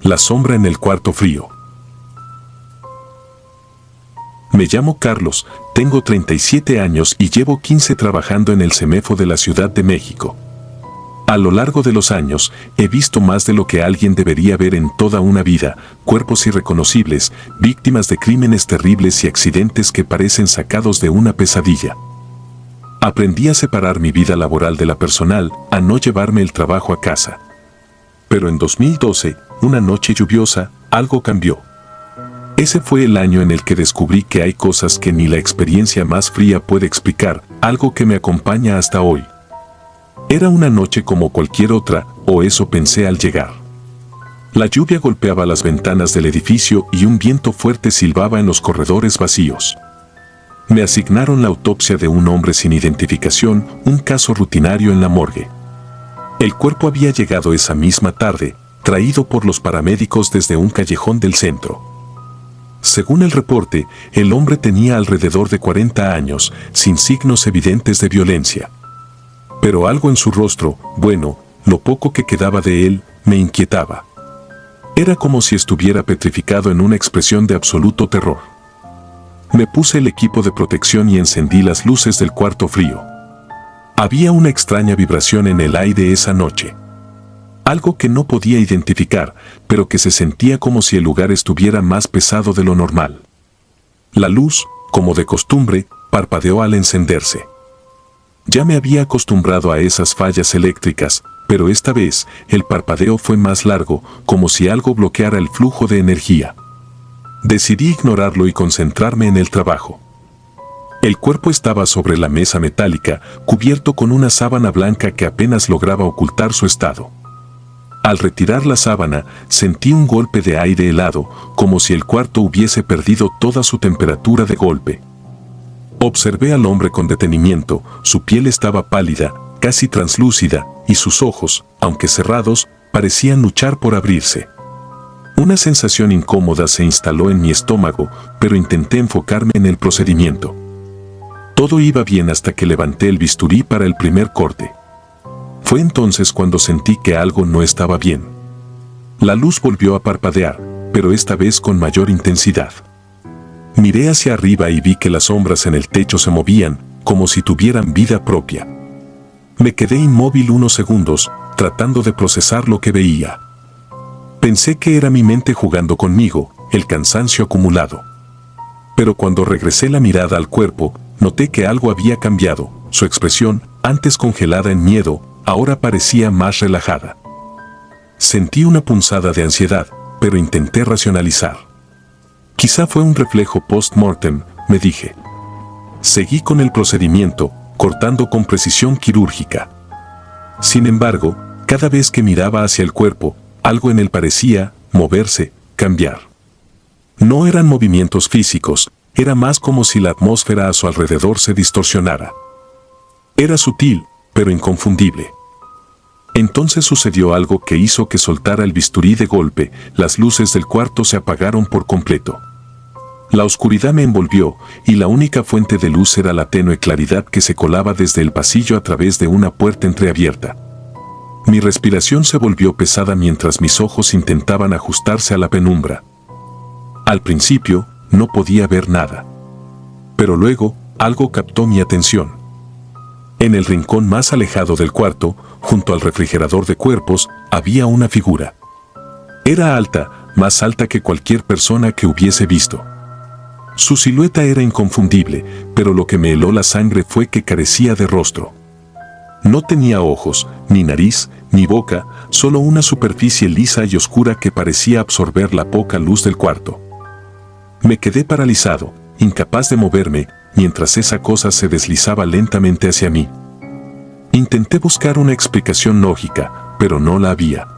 La sombra en el cuarto frío. Me llamo Carlos, tengo 37 años y llevo 15 trabajando en el CEMEFO de la Ciudad de México. A lo largo de los años, he visto más de lo que alguien debería ver en toda una vida: cuerpos irreconocibles, víctimas de crímenes terribles y accidentes que parecen sacados de una pesadilla. Aprendí a separar mi vida laboral de la personal, a no llevarme el trabajo a casa. Pero en 2012, una noche lluviosa, algo cambió. Ese fue el año en el que descubrí que hay cosas que ni la experiencia más fría puede explicar, algo que me acompaña hasta hoy. Era una noche como cualquier otra, o eso pensé al llegar. La lluvia golpeaba las ventanas del edificio y un viento fuerte silbaba en los corredores vacíos. Me asignaron la autopsia de un hombre sin identificación, un caso rutinario en la morgue. El cuerpo había llegado esa misma tarde, traído por los paramédicos desde un callejón del centro. Según el reporte, el hombre tenía alrededor de 40 años, sin signos evidentes de violencia. Pero algo en su rostro, bueno, lo poco que quedaba de él, me inquietaba. Era como si estuviera petrificado en una expresión de absoluto terror. Me puse el equipo de protección y encendí las luces del cuarto frío. Había una extraña vibración en el aire esa noche. Algo que no podía identificar, pero que se sentía como si el lugar estuviera más pesado de lo normal. La luz, como de costumbre, parpadeó al encenderse. Ya me había acostumbrado a esas fallas eléctricas, pero esta vez el parpadeo fue más largo, como si algo bloqueara el flujo de energía. Decidí ignorarlo y concentrarme en el trabajo. El cuerpo estaba sobre la mesa metálica, cubierto con una sábana blanca que apenas lograba ocultar su estado. Al retirar la sábana, sentí un golpe de aire helado, como si el cuarto hubiese perdido toda su temperatura de golpe. Observé al hombre con detenimiento. Su piel estaba pálida, casi translúcida, y sus ojos, aunque cerrados, parecían luchar por abrirse. Una sensación incómoda se instaló en mi estómago, pero intenté enfocarme en el procedimiento. Todo iba bien hasta que levanté el bisturí para el primer corte. Fue entonces cuando sentí que algo no estaba bien. La luz volvió a parpadear, pero esta vez con mayor intensidad. Miré hacia arriba y vi que las sombras en el techo se movían, como si tuvieran vida propia. Me quedé inmóvil unos segundos, tratando de procesar lo que veía. Pensé que era mi mente jugando conmigo, el cansancio acumulado. Pero cuando regresé la mirada al cuerpo, noté que algo había cambiado. Su expresión, antes congelada en miedo, ahora parecía más relajada. Sentí una punzada de ansiedad, pero intenté racionalizar. Quizá fue un reflejo post-mortem, me dije. Seguí con el procedimiento, cortando con precisión quirúrgica. Sin embargo, cada vez que miraba hacia el cuerpo, algo en él parecía moverse, cambiar. No eran movimientos físicos, era más como si la atmósfera a su alrededor se distorsionara. Era sutil, pero inconfundible. Entonces sucedió algo que hizo que soltara el bisturí de golpe. Las luces del cuarto se apagaron por completo. La oscuridad me envolvió, y la única fuente de luz era la tenue claridad que se colaba desde el pasillo a través de una puerta entreabierta. Mi respiración se volvió pesada mientras mis ojos intentaban ajustarse a la penumbra. Al principio, no podía ver nada. Pero luego, algo captó mi atención. En el rincón más alejado del cuarto, junto al refrigerador de cuerpos, había una figura. Era alta, más alta que cualquier persona que hubiese visto. Su silueta era inconfundible, pero lo que me heló la sangre fue que carecía de rostro. No tenía ojos, ni nariz, ni boca, solo una superficie lisa y oscura que parecía absorber la poca luz del cuarto. Me quedé paralizado, incapaz de moverme, mientras esa cosa se deslizaba lentamente hacia mí. Intenté buscar una explicación lógica, pero no la había.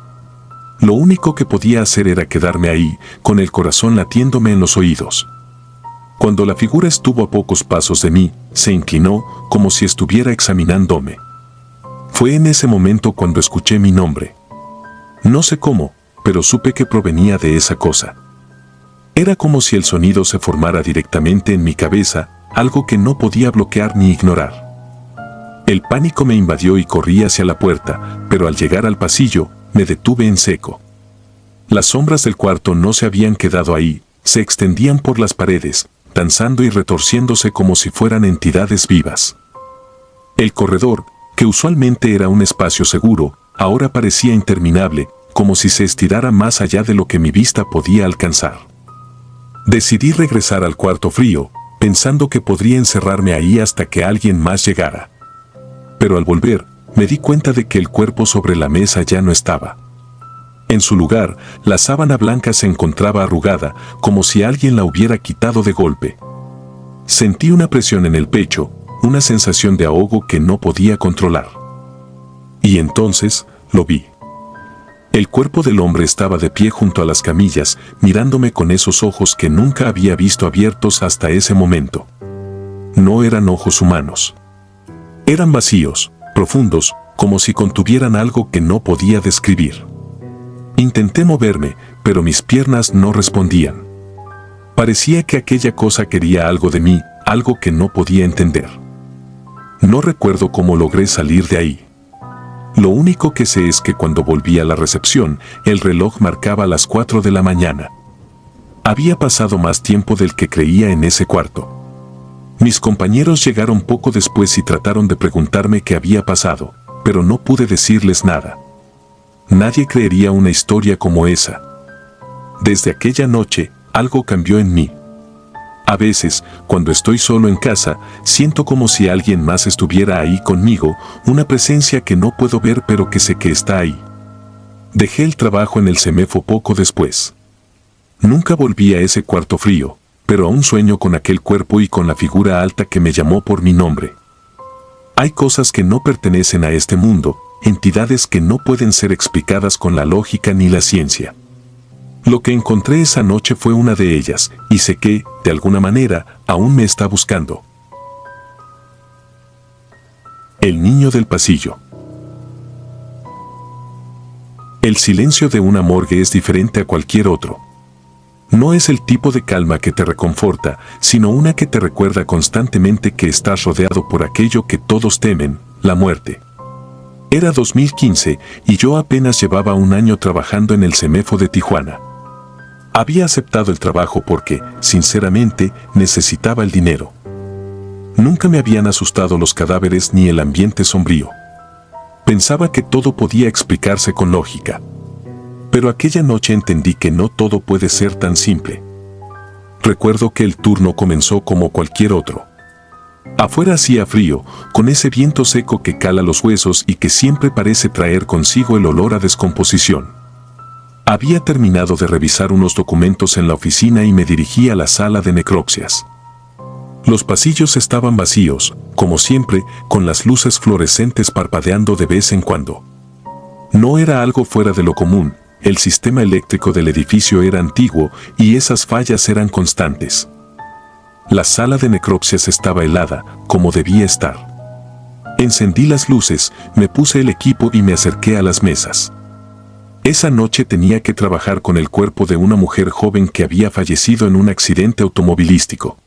Lo único que podía hacer era quedarme ahí, con el corazón latiéndome en los oídos. Cuando la figura estuvo a pocos pasos de mí, se inclinó, como si estuviera examinándome. Fue en ese momento cuando escuché mi nombre. No sé cómo, pero supe que provenía de esa cosa. Era como si el sonido se formara directamente en mi cabeza, algo que no podía bloquear ni ignorar. El pánico me invadió y corrí hacia la puerta, pero al llegar al pasillo, me detuve en seco. Las sombras del cuarto no se habían quedado ahí, se extendían por las paredes, danzando y retorciéndose como si fueran entidades vivas. El corredor, que usualmente era un espacio seguro, ahora parecía interminable, como si se estirara más allá de lo que mi vista podía alcanzar. Decidí regresar al cuarto frío, pensando que podría encerrarme ahí hasta que alguien más llegara. Pero al volver, me di cuenta de que el cuerpo sobre la mesa ya no estaba. En su lugar, la sábana blanca se encontraba arrugada, como si alguien la hubiera quitado de golpe. Sentí una presión en el pecho, una sensación de ahogo que no podía controlar. Y entonces, lo vi. El cuerpo del hombre estaba de pie junto a las camillas, mirándome con esos ojos que nunca había visto abiertos hasta ese momento. No eran ojos humanos. Eran vacíos, profundos, como si contuvieran algo que no podía describir. Intenté moverme, pero mis piernas no respondían. Parecía que aquella cosa quería algo de mí, algo que no podía entender. No recuerdo cómo logré salir de ahí. Lo único que sé es que cuando volví a la recepción, el reloj marcaba las 4 de la mañana. Había pasado más tiempo del que creía en ese cuarto. Mis compañeros llegaron poco después y trataron de preguntarme qué había pasado, pero no pude decirles nada. Nadie creería una historia como esa. Desde aquella noche, algo cambió en mí. A veces, cuando estoy solo en casa, siento como si alguien más estuviera ahí conmigo, una presencia que no puedo ver pero que sé que está ahí. Dejé el trabajo en el CEMEFO poco después. Nunca volví a ese cuarto frío, pero aún sueño con aquel cuerpo y con la figura alta que me llamó por mi nombre. Hay cosas que no pertenecen a este mundo, entidades que no pueden ser explicadas con la lógica ni la ciencia. Lo que encontré esa noche fue una de ellas, y sé que, de alguna manera, aún me está buscando. El niño del pasillo. El silencio de una morgue es diferente a cualquier otro. No es el tipo de calma que te reconforta, sino una que te recuerda constantemente que estás rodeado por aquello que todos temen, la muerte. Era 2015 y yo apenas llevaba un año trabajando en el CEMEFO de Tijuana. Había aceptado el trabajo porque, sinceramente, necesitaba el dinero. Nunca me habían asustado los cadáveres ni el ambiente sombrío. Pensaba que todo podía explicarse con lógica. Pero aquella noche entendí que no todo puede ser tan simple. Recuerdo que el turno comenzó como cualquier otro. Afuera hacía frío, con ese viento seco que cala los huesos y que siempre parece traer consigo el olor a descomposición. Había terminado de revisar unos documentos en la oficina y me dirigí a la sala de necropsias. Los pasillos estaban vacíos, como siempre, con las luces fluorescentes parpadeando de vez en cuando. No era algo fuera de lo común, el sistema eléctrico del edificio era antiguo y esas fallas eran constantes. La sala de necropsias estaba helada, como debía estar. Encendí las luces, me puse el equipo y me acerqué a las mesas. Esa noche tenía que trabajar con el cuerpo de una mujer joven que había fallecido en un accidente automovilístico.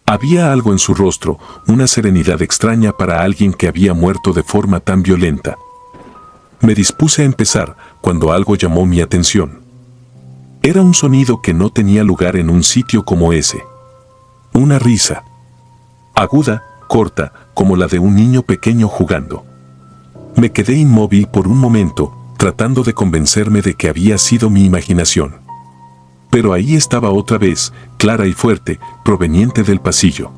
Había algo en su rostro, una serenidad extraña para alguien que había muerto de forma tan violenta. Me dispuse a empezar, cuando algo llamó mi atención. Era un sonido que no tenía lugar en un sitio como ese. Una risa. Aguda, corta, como la de un niño pequeño jugando. Me quedé inmóvil por un momento, tratando de convencerme de que había sido mi imaginación. Pero ahí estaba otra vez, clara y fuerte, proveniente del pasillo.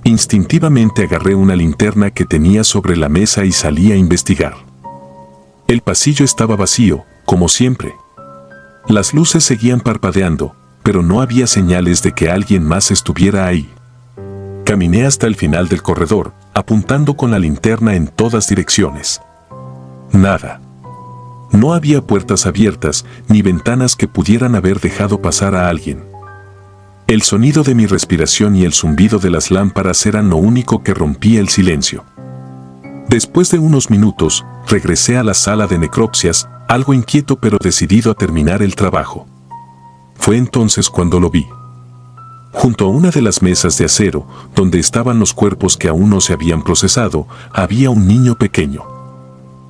Instintivamente agarré una linterna que tenía sobre la mesa y salí a investigar. El pasillo estaba vacío, como siempre. Las luces seguían parpadeando, pero no había señales de que alguien más estuviera ahí. Caminé hasta el final del corredor, apuntando con la linterna en todas direcciones. Nada. No había puertas abiertas, ni ventanas que pudieran haber dejado pasar a alguien. El sonido de mi respiración y el zumbido de las lámparas eran lo único que rompía el silencio. Después de unos minutos, regresé a la sala de necropsias, algo inquieto pero decidido a terminar el trabajo. Fue entonces cuando lo vi. Junto a una de las mesas de acero, donde estaban los cuerpos que aún no se habían procesado, había un niño pequeño.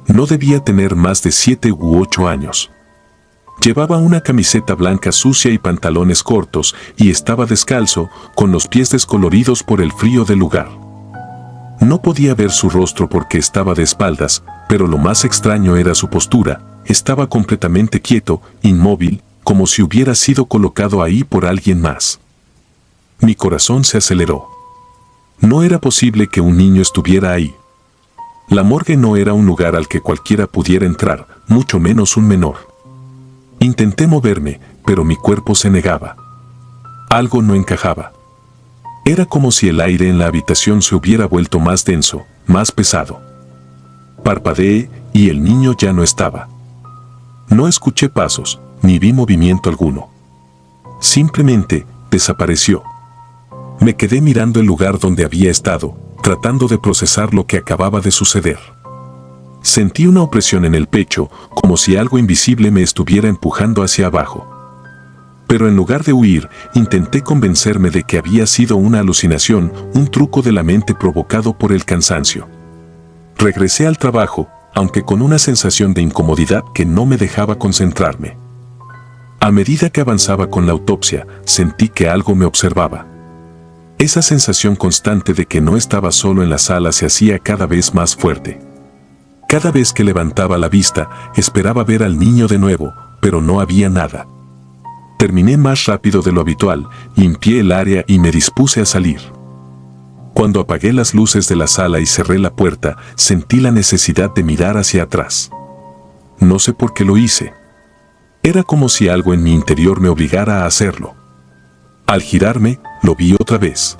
No debía tener más de 7 u 8 años. Llevaba una camiseta blanca sucia y pantalones cortos, y estaba descalzo, con los pies descoloridos por el frío del lugar. No podía ver su rostro porque estaba de espaldas, pero lo más extraño era su postura. Estaba completamente quieto, inmóvil, como si hubiera sido colocado ahí por alguien más. Mi corazón se aceleró. No era posible que un niño estuviera ahí. La morgue no era un lugar al que cualquiera pudiera entrar, mucho menos un menor. Intenté moverme, pero mi cuerpo se negaba. Algo no encajaba. Era como si el aire en la habitación se hubiera vuelto más denso, más pesado. Parpadeé y el niño ya no estaba. No escuché pasos, ni vi movimiento alguno. Simplemente desapareció. Me quedé mirando el lugar donde había estado, tratando de procesar lo que acababa de suceder. Sentí una opresión en el pecho, como si algo invisible me estuviera empujando hacia abajo. Pero en lugar de huir, intenté convencerme de que había sido una alucinación, un truco de la mente provocado por el cansancio. Regresé al trabajo, aunque con una sensación de incomodidad que no me dejaba concentrarme. A medida que avanzaba con la autopsia, sentí que algo me observaba. Esa sensación constante de que no estaba solo en la sala se hacía cada vez más fuerte. Cada vez que levantaba la vista, esperaba ver al niño de nuevo, pero no había nada. Terminé más rápido de lo habitual, limpié el área y me dispuse a salir. Cuando apagué las luces de la sala y cerré la puerta, sentí la necesidad de mirar hacia atrás. No sé por qué lo hice. Era como si algo en mi interior me obligara a hacerlo. Al girarme, lo vi otra vez.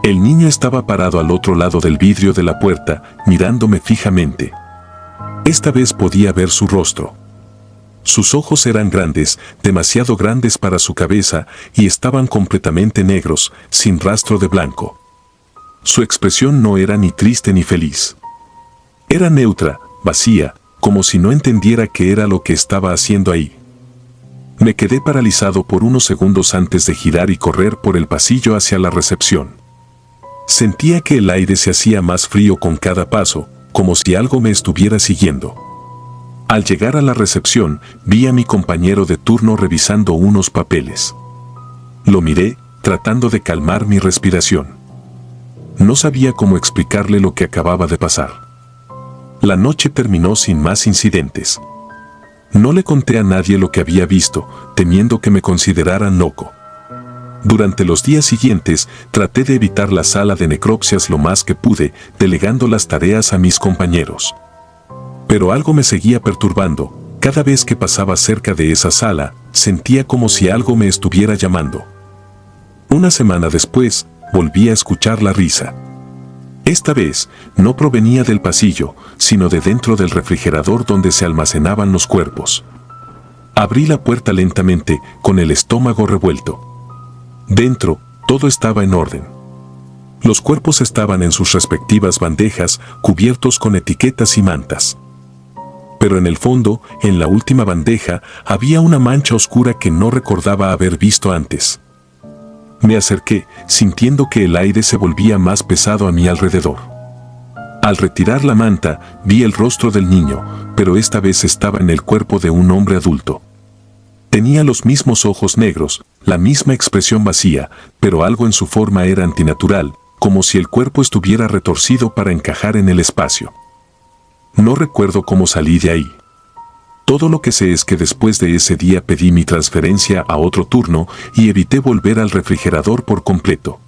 El niño estaba parado al otro lado del vidrio de la puerta, mirándome fijamente. Esta vez podía ver su rostro. Sus ojos eran grandes, demasiado grandes para su cabeza, y estaban completamente negros, sin rastro de blanco. Su expresión no era ni triste ni feliz. Era neutra, vacía, como si no entendiera qué era lo que estaba haciendo ahí. Me quedé paralizado por unos segundos antes de girar y correr por el pasillo hacia la recepción. Sentía que el aire se hacía más frío con cada paso, como si algo me estuviera siguiendo. Al llegar a la recepción, vi a mi compañero de turno revisando unos papeles. Lo miré, tratando de calmar mi respiración. No sabía cómo explicarle lo que acababa de pasar. La noche terminó sin más incidentes. No le conté a nadie lo que había visto, temiendo que me consideraran loco. Durante los días siguientes, traté de evitar la sala de necropsias lo más que pude, delegando las tareas a mis compañeros. Pero algo me seguía perturbando. Cada vez que pasaba cerca de esa sala, sentía como si algo me estuviera llamando. Una semana después, volví a escuchar la risa. Esta vez, no provenía del pasillo, sino de dentro del refrigerador donde se almacenaban los cuerpos. Abrí la puerta lentamente, con el estómago revuelto. Dentro, todo estaba en orden. Los cuerpos estaban en sus respectivas bandejas, cubiertos con etiquetas y mantas. Pero en el fondo, en la última bandeja, había una mancha oscura que no recordaba haber visto antes. Me acerqué, sintiendo que el aire se volvía más pesado a mi alrededor. Al retirar la manta, vi el rostro del niño, pero esta vez estaba en el cuerpo de un hombre adulto. Tenía los mismos ojos negros, la misma expresión vacía, pero algo en su forma era antinatural, como si el cuerpo estuviera retorcido para encajar en el espacio. No recuerdo cómo salí de ahí. Todo lo que sé es que después de ese día pedí mi transferencia a otro turno y evité volver al refrigerador por completo.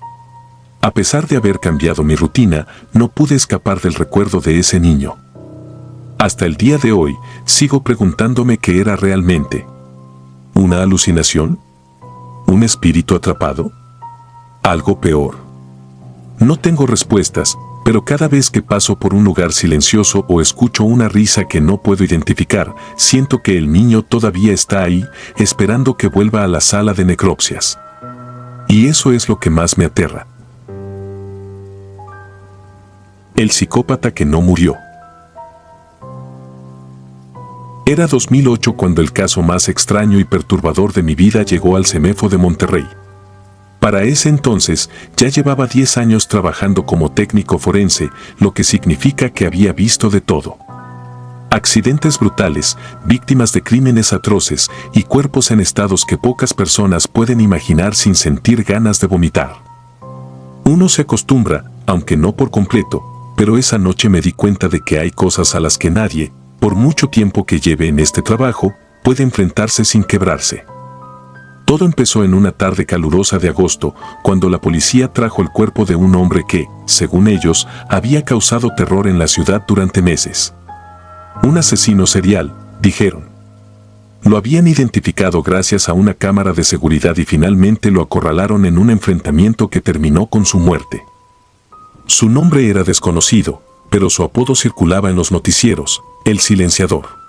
A pesar de haber cambiado mi rutina, no pude escapar del recuerdo de ese niño. Hasta el día de hoy, sigo preguntándome qué era realmente. ¿Una alucinación? ¿Un espíritu atrapado? ¿Algo peor? No tengo respuestas, pero cada vez que paso por un lugar silencioso o escucho una risa que no puedo identificar, siento que el niño todavía está ahí, esperando que vuelva a la sala de necropsias. Y eso es lo que más me aterra. El psicópata que no murió. Era 2008 cuando el caso más extraño y perturbador de mi vida llegó al CEMEFO de Monterrey. Para ese entonces, ya llevaba 10 años trabajando como técnico forense, lo que significa que había visto de todo. Accidentes brutales, víctimas de crímenes atroces y cuerpos en estados que pocas personas pueden imaginar sin sentir ganas de vomitar. Uno se acostumbra, aunque no por completo, pero esa noche me di cuenta de que hay cosas a las que nadie, por mucho tiempo que lleve en este trabajo, puede enfrentarse sin quebrarse. Todo empezó en una tarde calurosa de agosto, cuando la policía trajo el cuerpo de un hombre que, según ellos, había causado terror en la ciudad durante meses. Un asesino serial, dijeron. Lo habían identificado gracias a una cámara de seguridad y finalmente lo acorralaron en un enfrentamiento que terminó con su muerte. Su nombre era desconocido, pero su apodo circulaba en los noticieros, el Silenciador.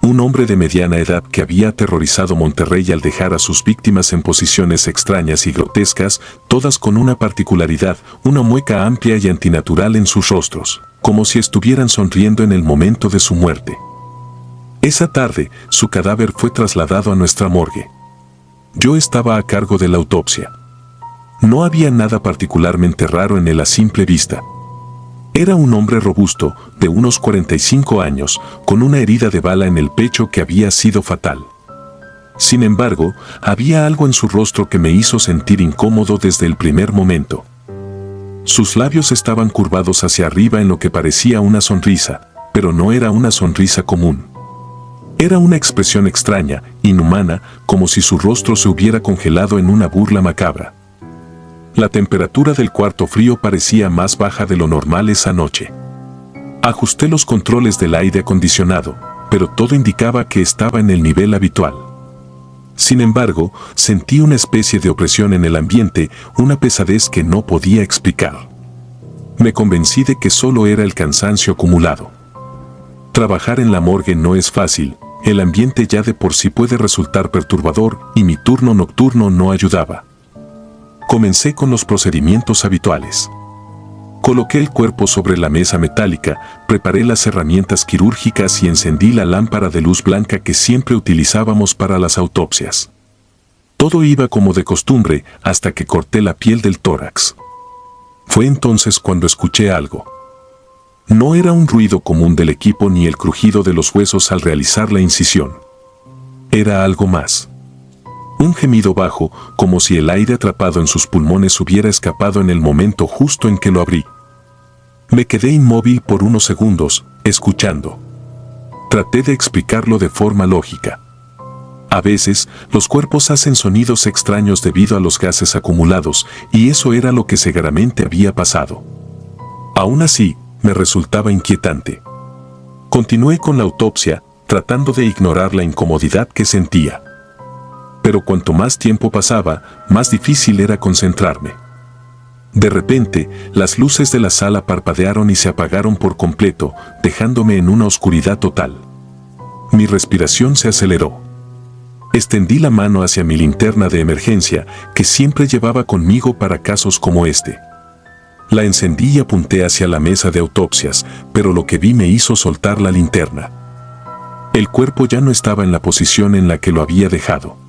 Un hombre de mediana edad que había aterrorizado Monterrey al dejar a sus víctimas en posiciones extrañas y grotescas, todas con una particularidad, una mueca amplia y antinatural en sus rostros, como si estuvieran sonriendo en el momento de su muerte. Esa tarde, su cadáver fue trasladado a nuestra morgue. Yo estaba a cargo de la autopsia. No había nada particularmente raro en él a simple vista. Era un hombre robusto, de unos 45 años, con una herida de bala en el pecho que había sido fatal. Sin embargo, había algo en su rostro que me hizo sentir incómodo desde el primer momento. Sus labios estaban curvados hacia arriba en lo que parecía una sonrisa, pero no era una sonrisa común. Era una expresión extraña, inhumana, como si su rostro se hubiera congelado en una burla macabra. La temperatura del cuarto frío parecía más baja de lo normal esa noche. Ajusté los controles del aire acondicionado, pero todo indicaba que estaba en el nivel habitual. Sin embargo, sentí una especie de opresión en el ambiente, una pesadez que no podía explicar. Me convencí de que solo era el cansancio acumulado. Trabajar en la morgue no es fácil, el ambiente ya de por sí puede resultar perturbador y mi turno nocturno no ayudaba. Comencé con los procedimientos habituales. Coloqué el cuerpo sobre la mesa metálica, preparé las herramientas quirúrgicas y encendí la lámpara de luz blanca que siempre utilizábamos para las autopsias. Todo iba como de costumbre hasta que corté la piel del tórax. Fue entonces cuando escuché algo. No era un ruido común del equipo ni el crujido de los huesos al realizar la incisión. Era algo más. Un gemido bajo, como si el aire atrapado en sus pulmones hubiera escapado en el momento justo en que lo abrí. Me quedé inmóvil por unos segundos, escuchando. Traté de explicarlo de forma lógica. A veces, los cuerpos hacen sonidos extraños debido a los gases acumulados, y eso era lo que seguramente había pasado. Aún así, me resultaba inquietante. Continué con la autopsia, tratando de ignorar la incomodidad que sentía. Pero cuanto más tiempo pasaba, más difícil era concentrarme. De repente, las luces de la sala parpadearon y se apagaron por completo, dejándome en una oscuridad total. Mi respiración se aceleró. Extendí la mano hacia mi linterna de emergencia, que siempre llevaba conmigo para casos como este. La encendí y apunté hacia la mesa de autopsias, pero lo que vi me hizo soltar la linterna. El cuerpo ya no estaba en la posición en la que lo había dejado.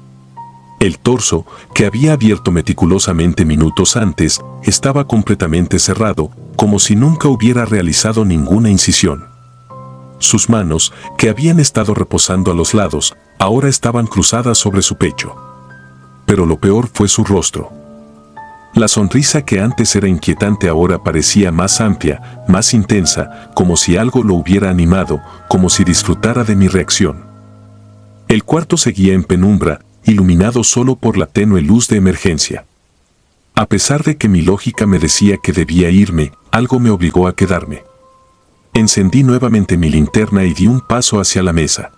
El torso, que había abierto meticulosamente minutos antes, estaba completamente cerrado, como si nunca hubiera realizado ninguna incisión. Sus manos, que habían estado reposando a los lados, ahora estaban cruzadas sobre su pecho. Pero lo peor fue su rostro. La sonrisa que antes era inquietante ahora parecía más amplia, más intensa, como si algo lo hubiera animado, como si disfrutara de mi reacción. El cuarto seguía en penumbra, iluminado solo por la tenue luz de emergencia. A pesar de que mi lógica me decía que debía irme, algo me obligó a quedarme. Encendí nuevamente mi linterna y di un paso hacia la mesa.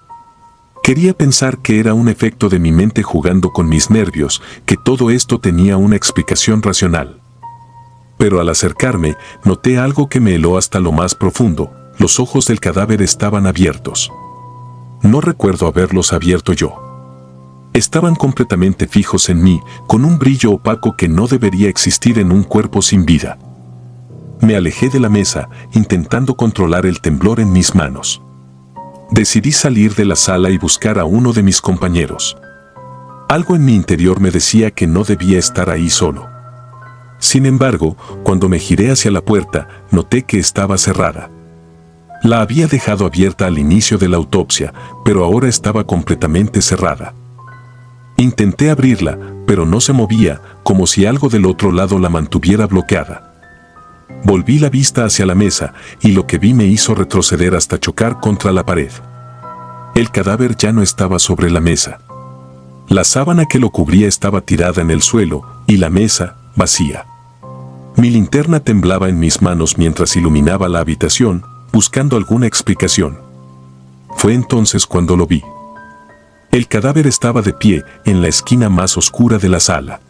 Quería pensar que era un efecto de mi mente jugando con mis nervios, que todo esto tenía una explicación racional. Pero al acercarme, noté algo que me heló hasta lo más profundo. Los ojos del cadáver estaban abiertos. No recuerdo haberlos abierto yo. Estaban completamente fijos en mí, con un brillo opaco que no debería existir en un cuerpo sin vida. Me alejé de la mesa, intentando controlar el temblor en mis manos. Decidí salir de la sala y buscar a uno de mis compañeros. Algo en mi interior me decía que no debía estar ahí solo. Sin embargo, cuando me giré hacia la puerta, noté que estaba cerrada. La había dejado abierta al inicio de la autopsia, pero ahora estaba completamente cerrada. Intenté abrirla, pero no se movía, como si algo del otro lado la mantuviera bloqueada. Volví la vista hacia la mesa, y lo que vi me hizo retroceder hasta chocar contra la pared. El cadáver ya no estaba sobre la mesa. La sábana que lo cubría estaba tirada en el suelo, y la mesa, vacía. Mi linterna temblaba en mis manos mientras iluminaba la habitación, buscando alguna explicación. Fue entonces cuando lo vi. El cadáver estaba de pie en la esquina más oscura de la sala.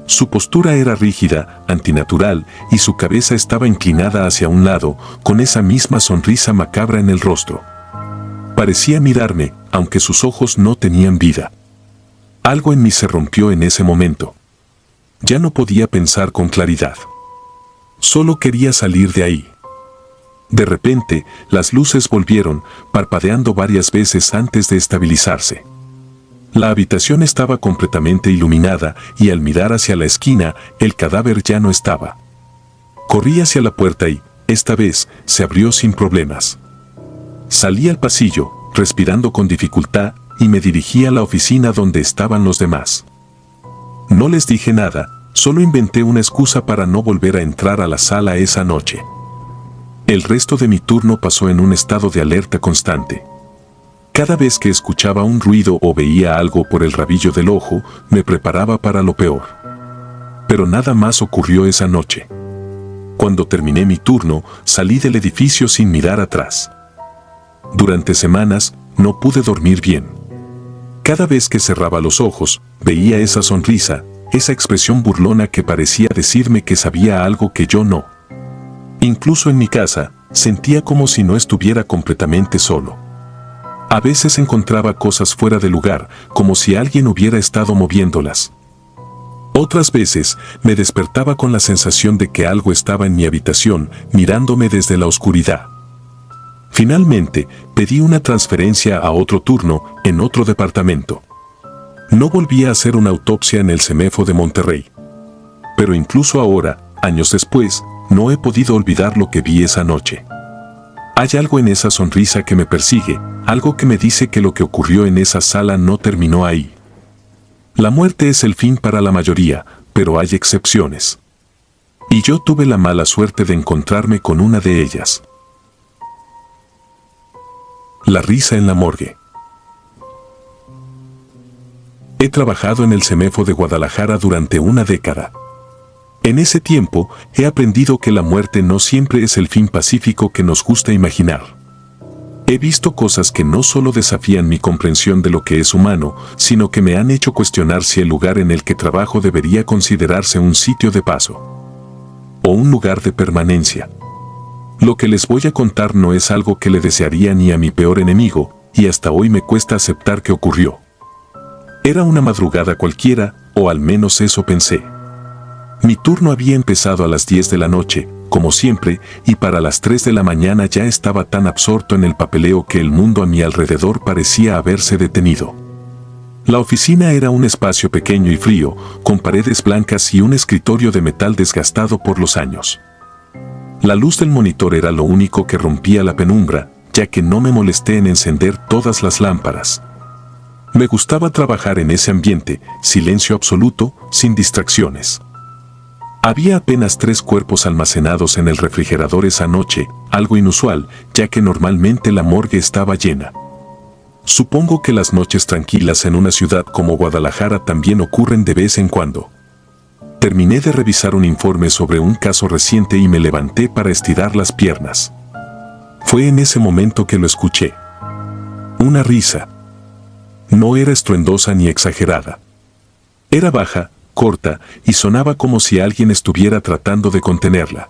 Su postura era rígida, antinatural, y su cabeza estaba inclinada hacia un lado, con esa misma sonrisa macabra en el rostro. Parecía mirarme, aunque sus ojos no tenían vida. Algo en mí se rompió en ese momento. Ya no podía pensar con claridad. Solo quería salir de ahí. De repente, las luces volvieron, parpadeando varias veces antes de estabilizarse. La habitación estaba completamente iluminada y al mirar hacia la esquina, el cadáver ya no estaba. Corrí hacia la puerta y, esta vez, se abrió sin problemas. Salí al pasillo, respirando con dificultad, y me dirigí a la oficina donde estaban los demás. No les dije nada, solo inventé una excusa para no volver a entrar a la sala esa noche. El resto de mi turno pasó en un estado de alerta constante. Cada vez que escuchaba un ruido o veía algo por el rabillo del ojo, me preparaba para lo peor. Pero nada más ocurrió esa noche. Cuando terminé mi turno, salí del edificio sin mirar atrás. Durante semanas, no pude dormir bien. Cada vez que cerraba los ojos, veía esa sonrisa, esa expresión burlona que parecía decirme que sabía algo que yo no. Incluso en mi casa, sentía como si no estuviera completamente solo. A veces encontraba cosas fuera de lugar, como si alguien hubiera estado moviéndolas. Otras veces, me despertaba con la sensación de que algo estaba en mi habitación, mirándome desde la oscuridad. Finalmente, pedí una transferencia a otro turno, en otro departamento. No volví a hacer una autopsia en el CEMEFO de Monterrey. Pero incluso ahora, años después, no he podido olvidar lo que vi esa noche. Hay algo en esa sonrisa que me persigue, algo que me dice que lo que ocurrió en esa sala no terminó ahí. La muerte es el fin para la mayoría, pero hay excepciones. Y yo tuve la mala suerte de encontrarme con una de ellas. La risa en la morgue. He trabajado en el CEMEFO de Guadalajara durante una década. En ese tiempo, he aprendido que la muerte no siempre es el fin pacífico que nos gusta imaginar. He visto cosas que no solo desafían mi comprensión de lo que es humano, sino que me han hecho cuestionar si el lugar en el que trabajo debería considerarse un sitio de paso o un lugar de permanencia. Lo que les voy a contar no es algo que le desearía ni a mi peor enemigo, y hasta hoy me cuesta aceptar que ocurrió. Era una madrugada cualquiera, o al menos eso pensé. Mi turno había empezado a las 10 de la noche, como siempre, y para las 3 de la mañana ya estaba tan absorto en el papeleo que el mundo a mi alrededor parecía haberse detenido. La oficina era un espacio pequeño y frío, con paredes blancas y un escritorio de metal desgastado por los años. La luz del monitor era lo único que rompía la penumbra, ya que no me molesté en encender todas las lámparas. Me gustaba trabajar en ese ambiente, silencio absoluto, sin distracciones. Había apenas 3 cuerpos almacenados en el refrigerador esa noche, algo inusual, ya que normalmente la morgue estaba llena. Supongo que las noches tranquilas en una ciudad como Guadalajara también ocurren de vez en cuando. Terminé de revisar un informe sobre un caso reciente y me levanté para estirar las piernas. Fue en ese momento que lo escuché. Una risa. No era estruendosa ni exagerada. Era baja, corta, y sonaba como si alguien estuviera tratando de contenerla.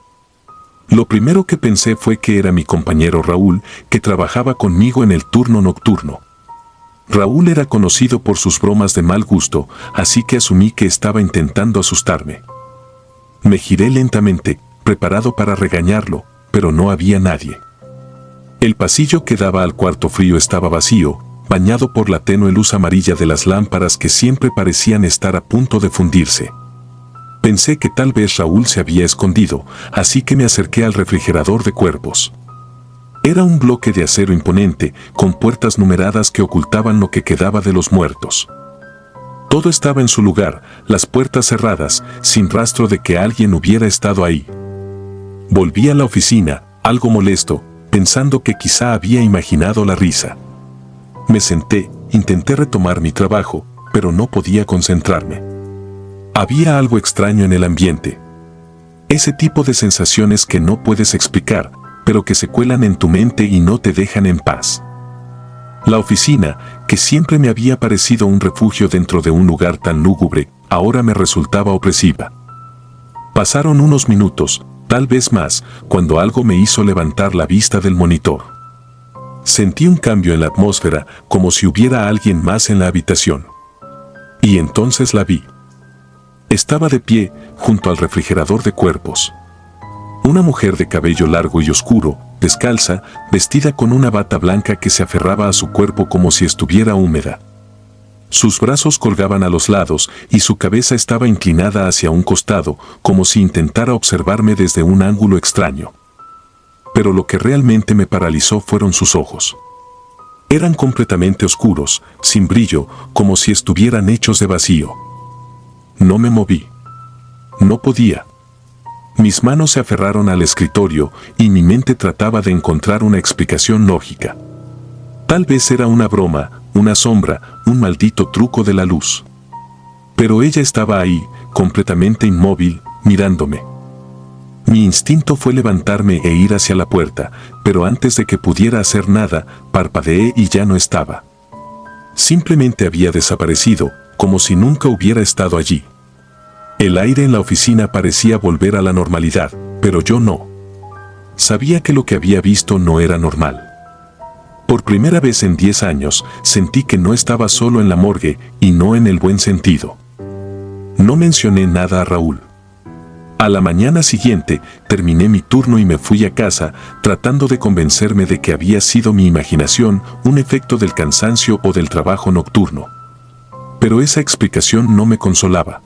Lo primero que pensé fue que era mi compañero Raúl, que trabajaba conmigo en el turno nocturno. Raúl era conocido por sus bromas de mal gusto, así que asumí que estaba intentando asustarme. Me giré lentamente, preparado para regañarlo, pero no había nadie. El pasillo que daba al cuarto frío estaba vacío, bañado por la tenue luz amarilla de las lámparas que siempre parecían estar a punto de fundirse. Pensé que tal vez Raúl se había escondido, así que me acerqué al refrigerador de cuerpos. Era un bloque de acero imponente, con puertas numeradas que ocultaban lo que quedaba de los muertos. Todo estaba en su lugar, las puertas cerradas, sin rastro de que alguien hubiera estado ahí. Volví a la oficina, algo molesto, pensando que quizá había imaginado la risa. Me senté, intenté retomar mi trabajo, pero no podía concentrarme. Había algo extraño en el ambiente. Ese tipo de sensaciones que no puedes explicar, pero que se cuelan en tu mente y no te dejan en paz. La oficina, que siempre me había parecido un refugio dentro de un lugar tan lúgubre, ahora me resultaba opresiva. Pasaron unos minutos, tal vez más, cuando algo me hizo levantar la vista del monitor. Sentí un cambio en la atmósfera, como si hubiera alguien más en la habitación. Y entonces la vi. Estaba de pie, junto al refrigerador de cuerpos. Una mujer de cabello largo y oscuro, descalza, vestida con una bata blanca que se aferraba a su cuerpo como si estuviera húmeda. Sus brazos colgaban a los lados y su cabeza estaba inclinada hacia un costado, como si intentara observarme desde un ángulo extraño. Pero lo que realmente me paralizó fueron sus ojos. Eran completamente oscuros, sin brillo, como si estuvieran hechos de vacío. No me moví. No podía. Mis manos se aferraron al escritorio y mi mente trataba de encontrar una explicación lógica. Tal vez era una broma, una sombra, un maldito truco de la luz. Pero ella estaba ahí, completamente inmóvil, mirándome. Mi instinto fue levantarme e ir hacia la puerta, pero antes de que pudiera hacer nada, parpadeé y ya no estaba. Simplemente había desaparecido, como si nunca hubiera estado allí. El aire en la oficina parecía volver a la normalidad, pero yo no. Sabía que lo que había visto no era normal. Por primera vez en 10 años, sentí que no estaba solo en la morgue, y no en el buen sentido. No mencioné nada a Raúl. A la mañana siguiente, terminé mi turno y me fui a casa, tratando de convencerme de que había sido mi imaginación, un efecto del cansancio o del trabajo nocturno. Pero esa explicación no me consolaba.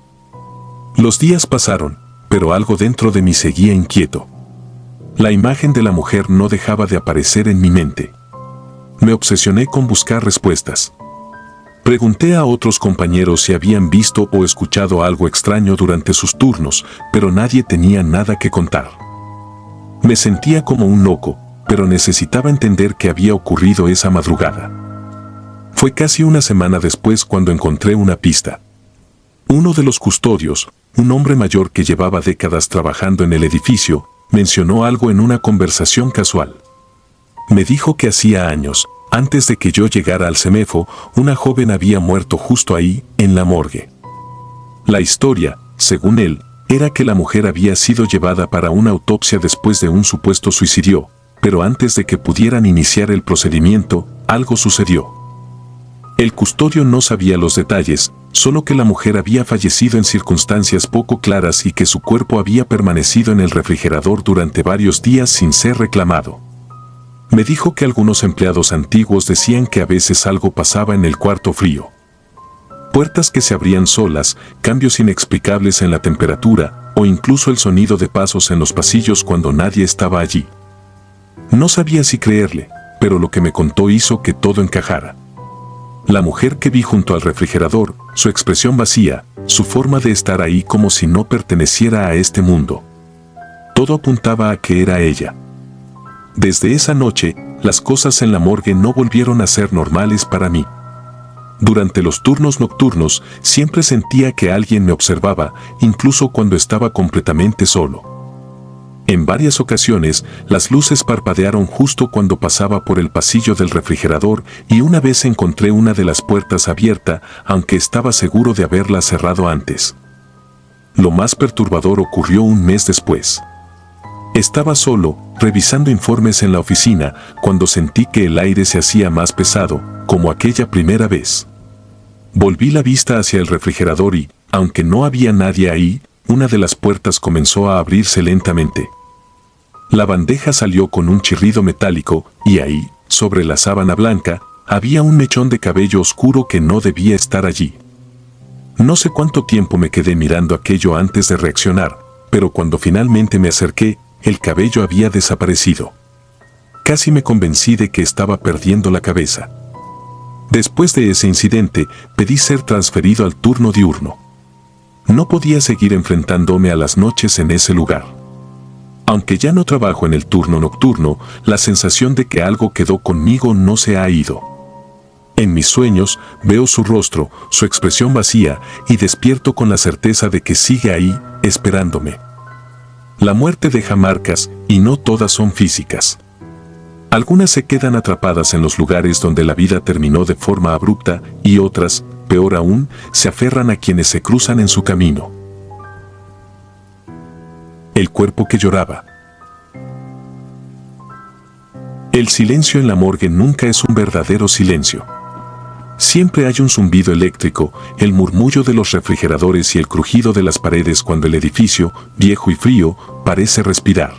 Los días pasaron, pero algo dentro de mí seguía inquieto. La imagen de la mujer no dejaba de aparecer en mi mente. Me obsesioné con buscar respuestas. Pregunté a otros compañeros si habían visto o escuchado algo extraño durante sus turnos, pero nadie tenía nada que contar. Me sentía como un loco, pero necesitaba entender qué había ocurrido esa madrugada. Fue casi una semana después cuando encontré una pista. Uno de los custodios, un hombre mayor que llevaba décadas trabajando en el edificio, mencionó algo en una conversación casual. Me dijo que hacía años, antes de que yo llegara al CEMEFO, una joven había muerto justo ahí, en la morgue. La historia, según él, era que la mujer había sido llevada para una autopsia después de un supuesto suicidio, pero antes de que pudieran iniciar el procedimiento, algo sucedió. El custodio no sabía los detalles, solo que la mujer había fallecido en circunstancias poco claras y que su cuerpo había permanecido en el refrigerador durante varios días sin ser reclamado. Me dijo que algunos empleados antiguos decían que a veces algo pasaba en el cuarto frío. Puertas que se abrían solas, cambios inexplicables en la temperatura, o incluso el sonido de pasos en los pasillos cuando nadie estaba allí. No sabía si creerle, pero lo que me contó hizo que todo encajara. La mujer que vi junto al refrigerador, su expresión vacía, su forma de estar ahí como si no perteneciera a este mundo. Todo apuntaba a que era ella. Desde esa noche, las cosas en la morgue no volvieron a ser normales para mí. Durante los turnos nocturnos, siempre sentía que alguien me observaba, incluso cuando estaba completamente solo. En varias ocasiones, las luces parpadearon justo cuando pasaba por el pasillo del refrigerador y una vez encontré una de las puertas abierta, aunque estaba seguro de haberla cerrado antes. Lo más perturbador ocurrió un mes después. Estaba solo, revisando informes en la oficina, cuando sentí que el aire se hacía más pesado, como aquella primera vez. Volví la vista hacia el refrigerador y, aunque no había nadie ahí, una de las puertas comenzó a abrirse lentamente. La bandeja salió con un chirrido metálico, y ahí, sobre la sábana blanca, había un mechón de cabello oscuro que no debía estar allí. No sé cuánto tiempo me quedé mirando aquello antes de reaccionar, pero cuando finalmente me acerqué, el cabello había desaparecido. casi me convencí de que estaba perdiendo la cabeza. Después de ese incidente, pedí ser transferido al turno diurno. No podía seguir enfrentándome a las noches en ese lugar. Aunque ya no trabajo en el turno nocturno, la sensación de que algo quedó conmigo no se ha ido. En mis sueños veo su rostro, su expresión vacía, y despierto con la certeza de que sigue ahí, esperándome. La muerte deja marcas, y no todas son físicas. Algunas se quedan atrapadas en los lugares donde la vida terminó de forma abrupta, y otras, peor aún, se aferran a quienes se cruzan en su camino. El cuerpo que lloraba. El silencio en la morgue nunca es un verdadero silencio. Siempre hay un zumbido eléctrico, el murmullo de los refrigeradores y el crujido de las paredes cuando el edificio, viejo y frío, parece respirar.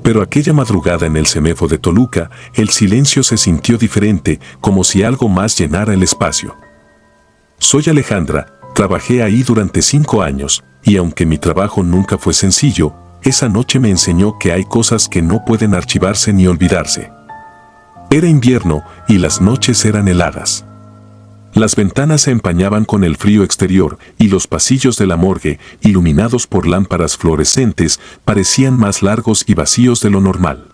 Pero aquella madrugada en el CEMEFO de Toluca, el silencio se sintió diferente, como si algo más llenara el espacio. Soy Alejandra, trabajé ahí durante 5 años, y aunque mi trabajo nunca fue sencillo, esa noche me enseñó que hay cosas que no pueden archivarse ni olvidarse. Era invierno, y las noches eran heladas. Las ventanas se empañaban con el frío exterior y los pasillos de la morgue, iluminados por lámparas fluorescentes, parecían más largos y vacíos de lo normal.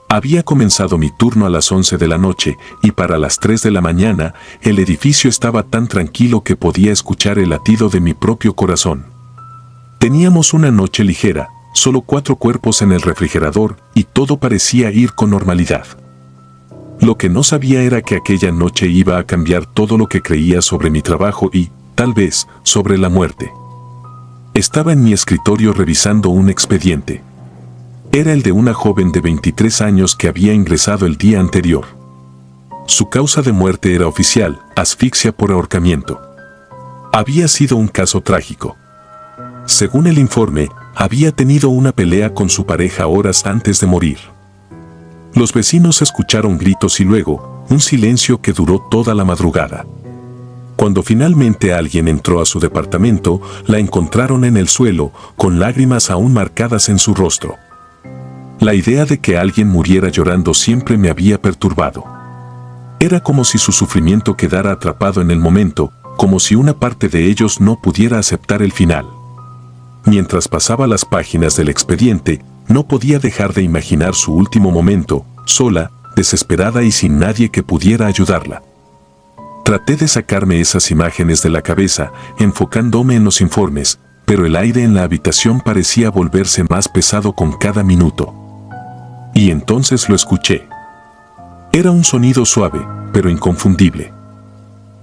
Había comenzado mi turno a las 11 de la noche y para las 3 de la mañana el edificio estaba tan tranquilo que podía escuchar el latido de mi propio corazón. Teníamos una noche ligera, solo 4 cuerpos en el refrigerador y todo parecía ir con normalidad. Lo que no sabía era que aquella noche iba a cambiar todo lo que creía sobre mi trabajo y, tal vez, sobre la muerte. Estaba en mi escritorio revisando un expediente. Era el de una joven de 23 años que había ingresado el día anterior. Su causa de muerte era oficial, asfixia por ahorcamiento. Había sido un caso trágico. Según el informe, había tenido una pelea con su pareja horas antes de morir. Los vecinos escucharon gritos y luego, un silencio que duró toda la madrugada. Cuando finalmente alguien entró a su departamento, la encontraron en el suelo, con lágrimas aún marcadas en su rostro. La idea de que alguien muriera llorando siempre me había perturbado. Era como si su sufrimiento quedara atrapado en el momento, como si una parte de ellos no pudiera aceptar el final. Mientras pasaba las páginas del expediente, no podía dejar de imaginar su último momento, sola, desesperada y sin nadie que pudiera ayudarla. Traté de sacarme esas imágenes de la cabeza, enfocándome en los informes, pero el aire en la habitación parecía volverse más pesado con cada minuto. Y entonces lo escuché. Era un sonido suave, pero inconfundible.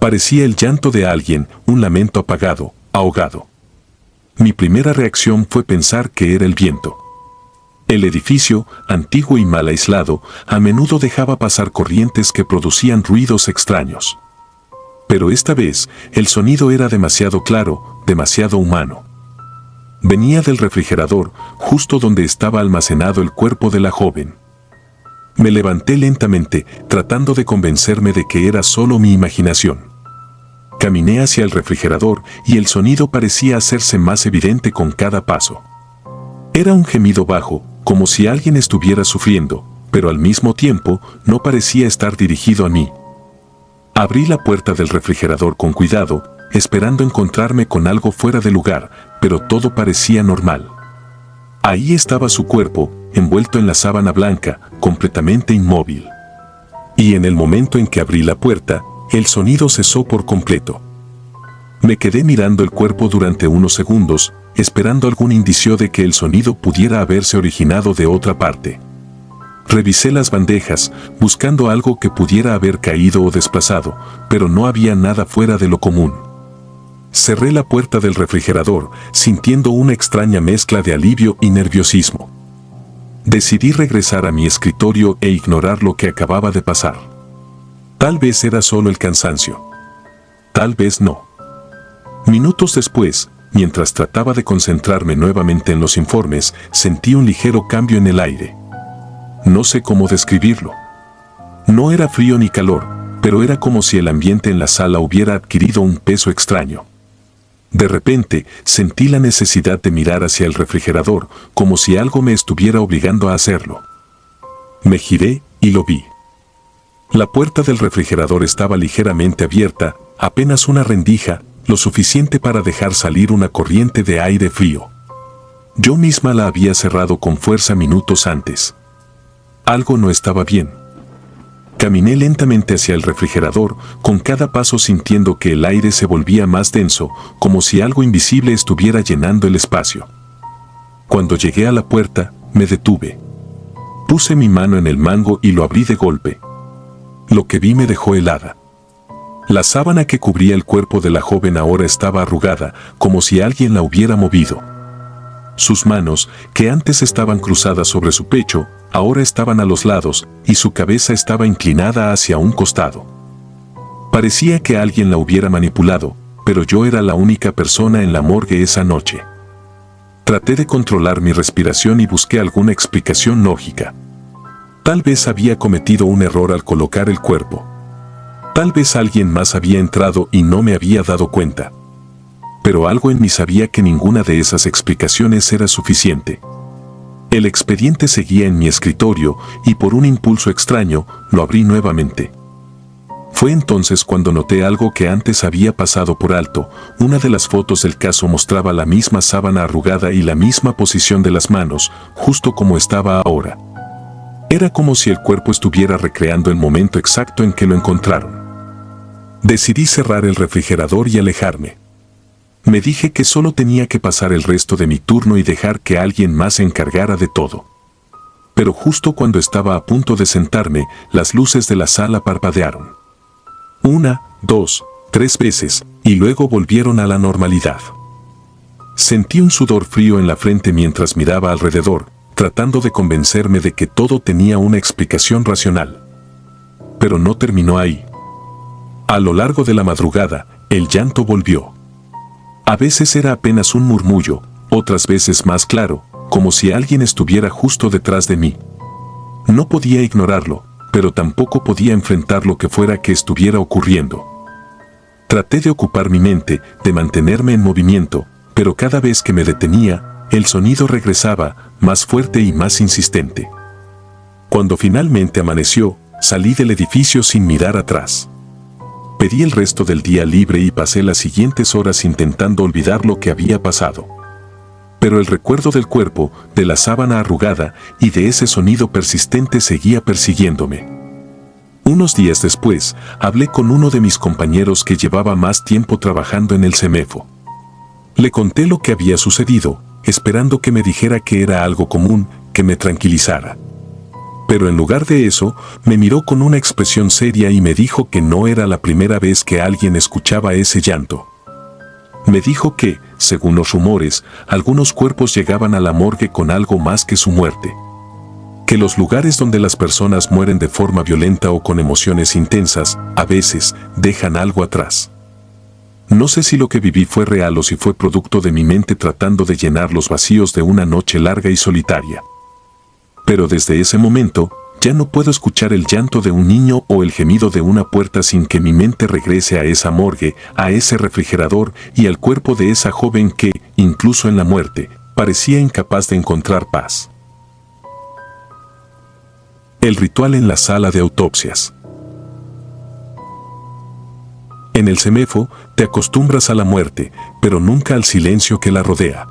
Parecía el llanto de alguien, un lamento apagado, ahogado. Mi primera reacción fue pensar que era el viento. El edificio, antiguo y mal aislado, a menudo dejaba pasar corrientes que producían ruidos extraños. Pero esta vez, el sonido era demasiado claro, demasiado humano. Venía del refrigerador, justo donde estaba almacenado el cuerpo de la joven. Me levanté lentamente, tratando de convencerme de que era solo mi imaginación. Caminé hacia el refrigerador y el sonido parecía hacerse más evidente con cada paso. Era un gemido bajo, como si alguien estuviera sufriendo, pero al mismo tiempo no parecía estar dirigido a mí. Abrí la puerta del refrigerador con cuidado, esperando encontrarme con algo fuera de lugar, pero todo parecía normal. Ahí estaba su cuerpo, envuelto en la sábana blanca, completamente inmóvil. Y en el momento en que abrí la puerta, el sonido cesó por completo. Me quedé mirando el cuerpo durante unos segundos, esperando algún indicio de que el sonido pudiera haberse originado de otra parte. Revisé las bandejas, buscando algo que pudiera haber caído o desplazado, pero no había nada fuera de lo común. Cerré la puerta del refrigerador, sintiendo una extraña mezcla de alivio y nerviosismo. Decidí regresar a mi escritorio e ignorar lo que acababa de pasar. Tal vez era solo el cansancio. Tal vez no. Minutos después, mientras trataba de concentrarme nuevamente en los informes, sentí un ligero cambio en el aire. No sé cómo describirlo. No era frío ni calor, pero era como si el ambiente en la sala hubiera adquirido un peso extraño. De repente, sentí la necesidad de mirar hacia el refrigerador, como si algo me estuviera obligando a hacerlo. Me giré y lo vi. La puerta del refrigerador estaba ligeramente abierta, apenas una rendija, lo suficiente para dejar salir una corriente de aire frío. Yo misma la había cerrado con fuerza minutos antes. Algo no estaba bien. Caminé lentamente hacia el refrigerador, con cada paso sintiendo que el aire se volvía más denso, como si algo invisible estuviera llenando el espacio. Cuando llegué a la puerta, me detuve. Puse mi mano en el mango y lo abrí de golpe. Lo que vi me dejó helada. La sábana que cubría el cuerpo de la joven ahora estaba arrugada, como si alguien la hubiera movido. Sus manos, que antes estaban cruzadas sobre su pecho, ahora estaban a los lados, y su cabeza estaba inclinada hacia un costado. Parecía que alguien la hubiera manipulado, pero yo era la única persona en la morgue esa noche. Traté de controlar mi respiración y busqué alguna explicación lógica. Tal vez había cometido un error al colocar el cuerpo. Tal vez alguien más había entrado y no me había dado cuenta. Pero algo en mí sabía que ninguna de esas explicaciones era suficiente. El expediente seguía en mi escritorio y por un impulso extraño lo abrí nuevamente. Fue entonces cuando noté algo que antes había pasado por alto. Una de las fotos del caso mostraba la misma sábana arrugada y la misma posición de las manos, justo como estaba ahora. Era como si el cuerpo estuviera recreando el momento exacto en que lo encontraron. Decidí cerrar el refrigerador y alejarme. Me dije que solo tenía que pasar el resto de mi turno y dejar que alguien más se encargara de todo. Pero justo cuando estaba a punto de sentarme, las luces de la sala parpadearon. 1, 2, 3 veces, y luego volvieron a la normalidad. Sentí un sudor frío en la frente mientras miraba alrededor, tratando de convencerme de que todo tenía una explicación racional. Pero no terminó ahí. A lo largo de la madrugada, el llanto volvió. A veces era apenas un murmullo, otras veces más claro, como si alguien estuviera justo detrás de mí. No podía ignorarlo, pero tampoco podía enfrentar lo que fuera que estuviera ocurriendo. Traté de ocupar mi mente, de mantenerme en movimiento, pero cada vez que me detenía, el sonido regresaba, más fuerte y más insistente. Cuando finalmente amaneció, salí del edificio sin mirar atrás. Pedí el resto del día libre y pasé las siguientes horas intentando olvidar lo que había pasado. Pero el recuerdo del cuerpo, de la sábana arrugada y de ese sonido persistente seguía persiguiéndome. Unos días después, hablé con uno de mis compañeros que llevaba más tiempo trabajando en el CEMEFO. Le conté lo que había sucedido, esperando que me dijera que era algo común, que me tranquilizara. Pero en lugar de eso, me miró con una expresión seria y me dijo que no era la primera vez que alguien escuchaba ese llanto. Me dijo que, según los rumores, algunos cuerpos llegaban a la morgue con algo más que su muerte. Que los lugares donde las personas mueren de forma violenta o con emociones intensas, a veces, dejan algo atrás. No sé si lo que viví fue real o si fue producto de mi mente tratando de llenar los vacíos de una noche larga y solitaria. Pero desde ese momento, ya no puedo escuchar el llanto de un niño o el gemido de una puerta sin que mi mente regrese a esa morgue, a ese refrigerador y al cuerpo de esa joven que, incluso en la muerte, parecía incapaz de encontrar paz. El ritual en la sala de autopsias. En el CEMEFO, te acostumbras a la muerte, pero nunca al silencio que la rodea.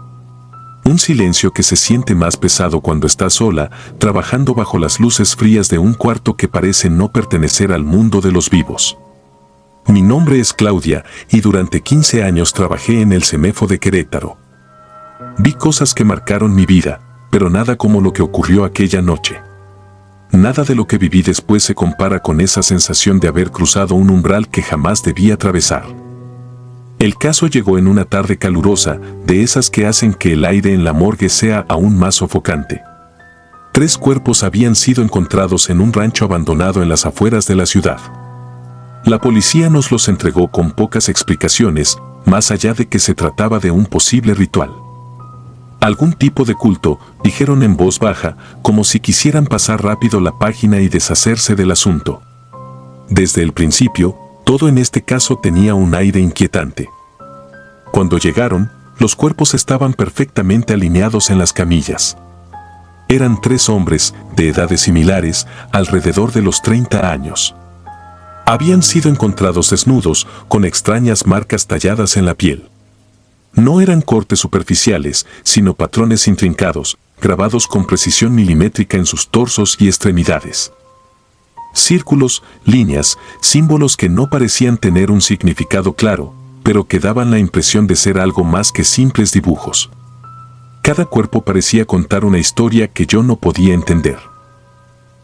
Un silencio que se siente más pesado cuando estás sola, trabajando bajo las luces frías de un cuarto que parece no pertenecer al mundo de los vivos. Mi nombre es Claudia y durante 15 años trabajé en el CEMEFO de Querétaro. Vi cosas que marcaron mi vida, pero nada como lo que ocurrió aquella noche. Nada de lo que viví después se compara con esa sensación de haber cruzado un umbral que jamás debí atravesar. El caso llegó en una tarde calurosa, de esas que hacen que el aire en la morgue sea aún más sofocante. 3 cuerpos habían sido encontrados en un rancho abandonado en las afueras de la ciudad. La policía nos los entregó con pocas explicaciones, más allá de que se trataba de un posible ritual. Algún tipo de culto, dijeron en voz baja, como si quisieran pasar rápido la página y deshacerse del asunto. Desde el principio, todo en este caso tenía un aire inquietante. Cuando llegaron, los cuerpos estaban perfectamente alineados en las camillas. Eran 3 hombres, de edades similares, alrededor de los 30 años. Habían sido encontrados desnudos, con extrañas marcas talladas en la piel. No eran cortes superficiales, sino patrones intrincados, grabados con precisión milimétrica en sus torsos y extremidades. Círculos, líneas, símbolos que no parecían tener un significado claro, pero que daban la impresión de ser algo más que simples dibujos. Cada cuerpo parecía contar una historia que yo no podía entender.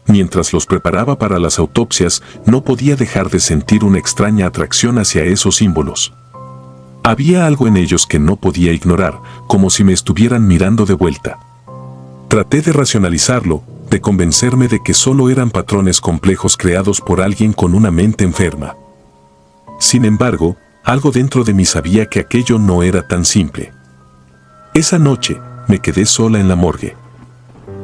Mientras los preparaba para las autopsias, no podía dejar de sentir una extraña atracción hacia esos símbolos. Había algo en ellos que no podía ignorar, como si me estuvieran mirando de vuelta. Traté de racionalizarlo, de convencerme de que solo eran patrones complejos creados por alguien con una mente enferma. Sin embargo, algo dentro de mí sabía que aquello no era tan simple. Esa noche, me quedé sola en la morgue.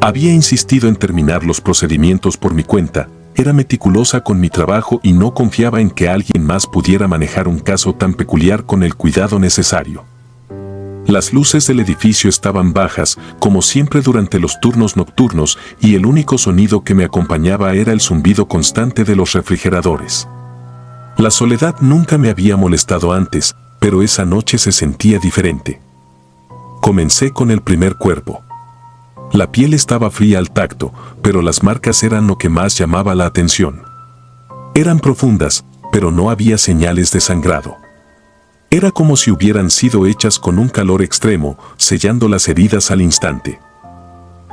Había insistido en terminar los procedimientos por mi cuenta, era meticulosa con mi trabajo y no confiaba en que alguien más pudiera manejar un caso tan peculiar con el cuidado necesario. Las luces del edificio estaban bajas, como siempre durante los turnos nocturnos, y el único sonido que me acompañaba era el zumbido constante de los refrigeradores. La soledad nunca me había molestado antes, pero esa noche se sentía diferente. Comencé con el primer cuerpo. La piel estaba fría al tacto, pero las marcas eran lo que más llamaba la atención. Eran profundas, pero no había señales de sangrado. Era como si hubieran sido hechas con un calor extremo, sellando las heridas al instante.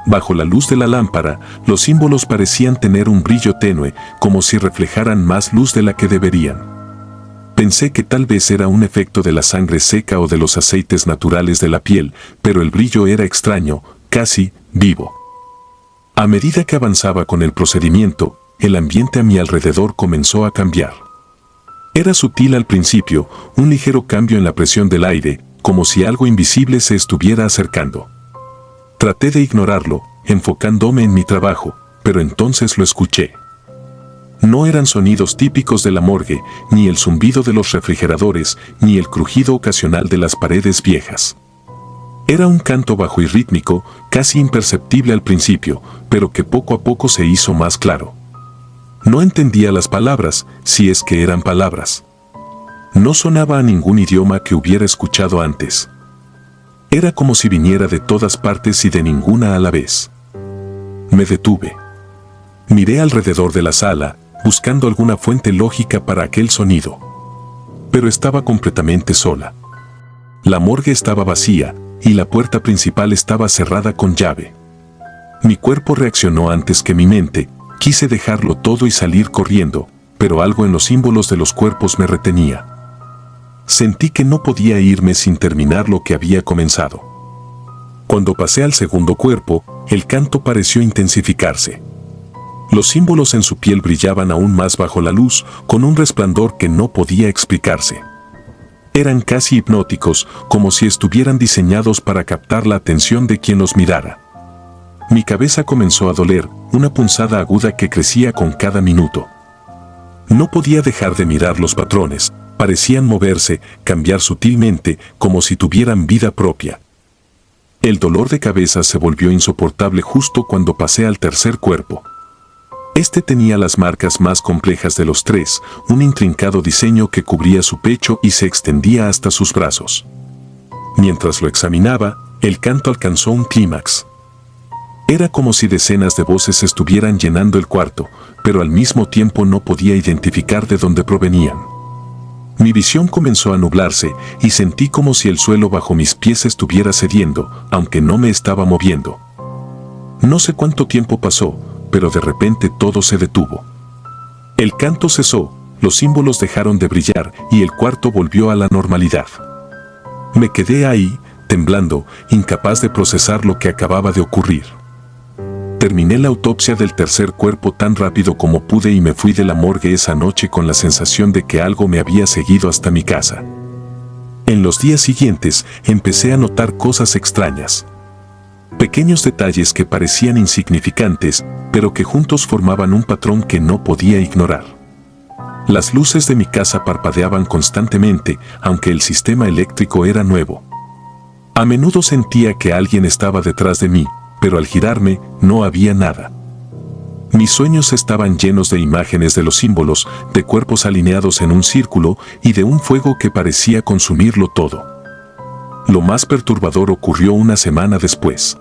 Bajo la luz de la lámpara, los símbolos parecían tener un brillo tenue, como si reflejaran más luz de la que deberían. Pensé que tal vez era un efecto de la sangre seca o de los aceites naturales de la piel, pero el brillo era extraño, casi vivo. A medida que avanzaba con el procedimiento, el ambiente a mi alrededor comenzó a cambiar. Era sutil al principio, un ligero cambio en la presión del aire, como si algo invisible se estuviera acercando. Traté de ignorarlo, enfocándome en mi trabajo, pero entonces lo escuché. No eran sonidos típicos de la morgue, ni el zumbido de los refrigeradores, ni el crujido ocasional de las paredes viejas. Era un canto bajo y rítmico, casi imperceptible al principio, pero que poco a poco se hizo más claro. No entendía las palabras, si es que eran palabras. No sonaba a ningún idioma que hubiera escuchado antes. Era como si viniera de todas partes y de ninguna a la vez. Me detuve. Miré alrededor de la sala, buscando alguna fuente lógica para aquel sonido. Pero estaba completamente sola. La morgue estaba vacía, y la puerta principal estaba cerrada con llave. Mi cuerpo reaccionó antes que mi mente, quise dejarlo todo y salir corriendo, pero algo en los símbolos de los cuerpos me retenía. Sentí que no podía irme sin terminar lo que había comenzado. Cuando pasé al segundo cuerpo, el canto pareció intensificarse. Los símbolos en su piel brillaban aún más bajo la luz, con un resplandor que no podía explicarse. Eran casi hipnóticos, como si estuvieran diseñados para captar la atención de quien los mirara. Mi cabeza comenzó a doler, una punzada aguda que crecía con cada minuto. No podía dejar de mirar los patrones, parecían moverse, cambiar sutilmente, como si tuvieran vida propia. El dolor de cabeza se volvió insoportable justo cuando pasé al tercer cuerpo. Este tenía las marcas más complejas de los 3, un intrincado diseño que cubría su pecho y se extendía hasta sus brazos. Mientras lo examinaba, el canto alcanzó un clímax. Era como si decenas de voces estuvieran llenando el cuarto, pero al mismo tiempo no podía identificar de dónde provenían. Mi visión comenzó a nublarse y sentí como si el suelo bajo mis pies estuviera cediendo, aunque no me estaba moviendo. No sé cuánto tiempo pasó, pero de repente todo se detuvo. El canto cesó, los símbolos dejaron de brillar y el cuarto volvió a la normalidad. Me quedé ahí, temblando, incapaz de procesar lo que acababa de ocurrir. Terminé la autopsia del tercer cuerpo tan rápido como pude y me fui de la morgue esa noche con la sensación de que algo me había seguido hasta mi casa. En los días siguientes empecé a notar cosas extrañas. Pequeños detalles que parecían insignificantes, pero que juntos formaban un patrón que no podía ignorar. Las luces de mi casa parpadeaban constantemente, aunque el sistema eléctrico era nuevo. A menudo sentía que alguien estaba detrás de mí, pero al girarme no había nada. Mis sueños estaban llenos de imágenes de los símbolos, de cuerpos alineados en un círculo y de un fuego que parecía consumirlo todo. Lo más perturbador ocurrió una semana después.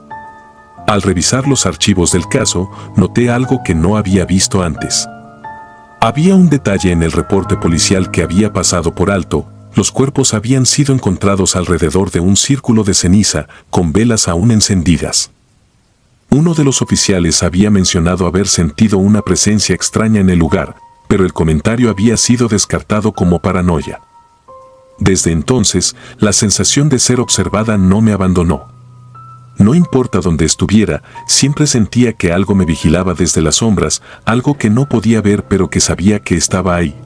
Al revisar los archivos del caso, noté algo que no había visto antes. Había un detalle en el reporte policial que había pasado por alto: los cuerpos habían sido encontrados alrededor de un círculo de ceniza, con velas aún encendidas. Uno de los oficiales había mencionado haber sentido una presencia extraña en el lugar, pero el comentario había sido descartado como paranoia. Desde entonces, la sensación de ser observada no me abandonó. No importa dónde estuviera, siempre sentía que algo me vigilaba desde las sombras, algo que no podía ver pero que sabía que estaba ahí.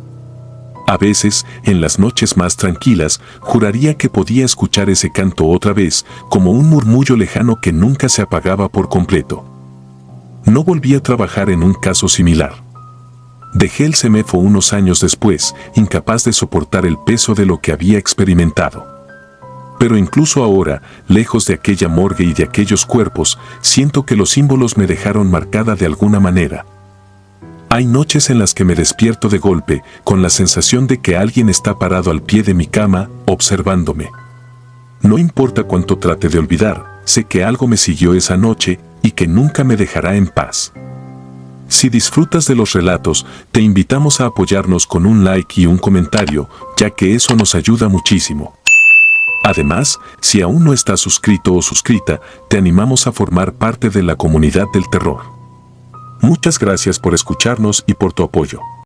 A veces, en las noches más tranquilas, juraría que podía escuchar ese canto otra vez, como un murmullo lejano que nunca se apagaba por completo. No volví a trabajar en un caso similar. Dejé el CEMEFO unos años después, incapaz de soportar el peso de lo que había experimentado. Pero incluso ahora, lejos de aquella morgue y de aquellos cuerpos, siento que los símbolos me dejaron marcada de alguna manera. Hay noches en las que me despierto de golpe, con la sensación de que alguien está parado al pie de mi cama, observándome. No importa cuánto trate de olvidar, sé que algo me siguió esa noche y que nunca me dejará en paz. Si disfrutas de los relatos, te invitamos a apoyarnos con un like y un comentario, ya que eso nos ayuda muchísimo. Además, si aún no estás suscrito o suscrita, te animamos a formar parte de la comunidad del terror. Muchas gracias por escucharnos y por tu apoyo.